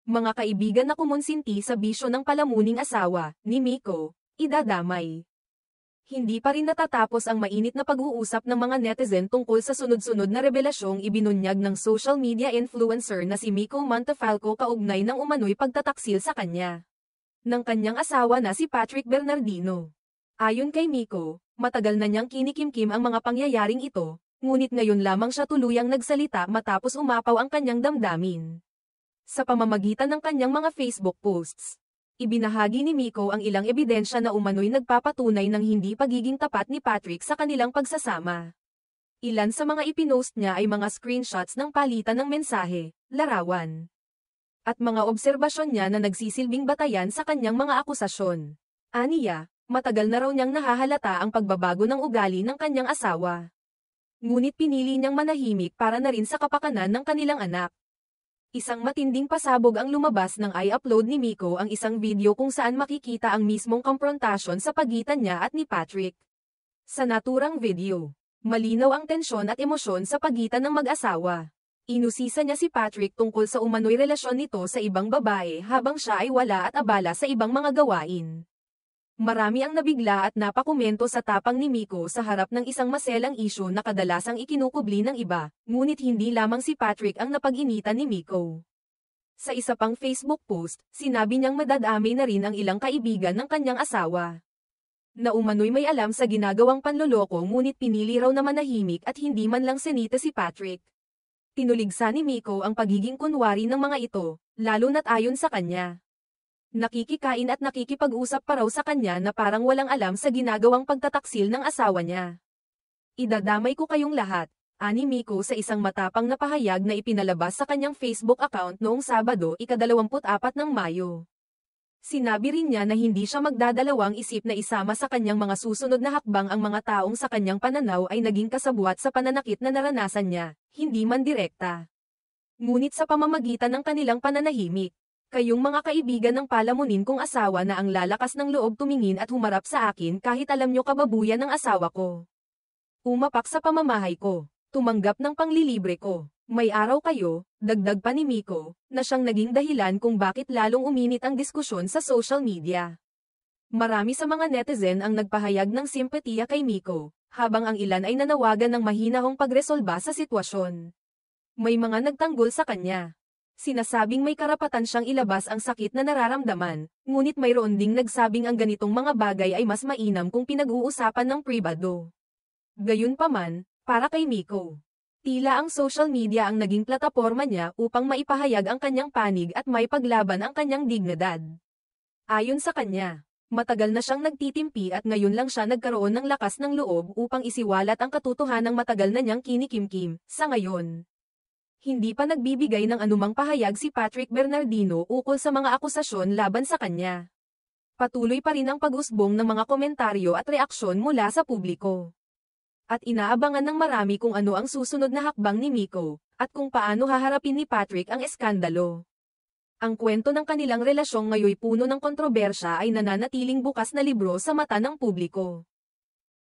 Mga kaibigan na kumonsinti sa bisyo ng palamuning asawa, ni Miko, idadamay. Hindi pa rin natatapos ang mainit na pag-uusap ng mga netizen tungkol sa sunod-sunod na rebelasyong ibinunyag ng social media influencer na si Miko Montefalco kaugnay ng umano'y pagtataksil sa kanya ng kanyang asawa na si Patrick Bernardino. Ayon kay Miko, matagal na niyang kinikimkim ang mga pangyayaring ito, ngunit ngayon lamang siya tuluyang nagsalita matapos umapaw ang kanyang damdamin. Sa pamamagitan ng kanyang mga Facebook posts, ibinahagi ni Miko ang ilang ebidensya na umano'y nagpapatunay ng hindi pagiging tapat ni Patrick sa kanilang pagsasama. Ilan sa mga ipinost niya ay mga screenshots ng palitan ng mensahe, larawan, at mga obserbasyon niya na nagsisilbing batayan sa kanyang mga akusasyon. Aniya, matagal na raw niyang nahahalata ang pagbabago ng ugali ng kanyang asawa. Ngunit pinili niyang manahimik para na rin sa kapakanan ng kanilang anak. Isang matinding pasabog ang lumabas nang i-upload ni Miko ang isang video kung saan makikita ang mismong komprontasyon sa pagitan niya at ni Patrick. Sa naturang video, malinaw ang tensyon at emosyon sa pagitan ng mag-asawa. Inusisa niya si Patrick tungkol sa umano'y relasyon nito sa ibang babae habang siya ay wala at abala sa ibang mga gawain. Marami ang nabigla at napakomento sa tapang ni Miko sa harap ng isang maselang isyu na kadalasang ikinukubli ng iba, ngunit hindi lamang si Patrick ang napag-initan ni Miko. Sa isa pang Facebook post, sinabi niyang madadamay na rin ang ilang kaibigan ng kanyang asawa na umano'y may alam sa ginagawang panloloko ngunit pinili raw na manahimik at hindi man lang senita si Patrick. Tinuligsa ni Miko ang pagiging kunwari ng mga ito, lalo na't ayon sa kanya, nakikikain at nakikipag-usap pa raw sa kanya na parang walang alam sa ginagawang pagtataksil ng asawa niya. Idadamay ko kayong lahat, ani Miko sa isang matapang na pahayag na ipinalabas sa kanyang Facebook account noong Sabado, ika-24 ng Mayo. Sinabi rin niya na hindi siya magdadalawang isip na isama sa kanyang mga susunod na hakbang ang mga taong sa kanyang pananaw ay naging kasabwat sa pananakit na naranasan niya, hindi man direkta, ngunit sa pamamagitan ng kanilang pananahimik. Kayong mga kaibigan ng palamunin kong asawa na ang lalakas ng loob tumingin at humarap sa akin kahit alam nyo kababuyan ng asawa ko. Umapak sa pamamahay ko, tumanggap ng panglilibre ko. May araw kayo, dagdag pa ni Miko, na siyang naging dahilan kung bakit lalong uminit ang diskusyon sa social media. Marami sa mga netizen ang nagpahayag ng simpatiya kay Miko, habang ang ilan ay nanawagan ng mahinahong pagresolba sa sitwasyon. May mga nagtanggol sa kanya. Sinasabing may karapatan siyang ilabas ang sakit na nararamdaman, ngunit mayroon ding nagsabing ang ganitong mga bagay ay mas mainam kung pinag-uusapan ng pribado. Gayunpaman, para kay Miko, tila ang social media ang naging plataporma niya upang maipahayag ang kanyang panig at may paglaban ang kanyang dignidad. Ayon sa kanya, matagal na siyang nagtitimpi at ngayon lang siya nagkaroon ng lakas ng loob upang isiwalat ang katotohanang matagal na niyang kinikimkim. Sa ngayon, hindi pa nagbibigay ng anumang pahayag si Patrick Bernardino ukol sa mga akusasyon laban sa kanya. Patuloy pa rin ang pag-usbong ng mga komentaryo at reaksyon mula sa publiko. At inaabangan ng marami kung ano ang susunod na hakbang ni Miko, at kung paano haharapin ni Patrick ang eskandalo. Ang kwento ng kanilang relasyong ngayoy puno ng kontrobersya ay nananatiling bukas na libro sa mata ng publiko.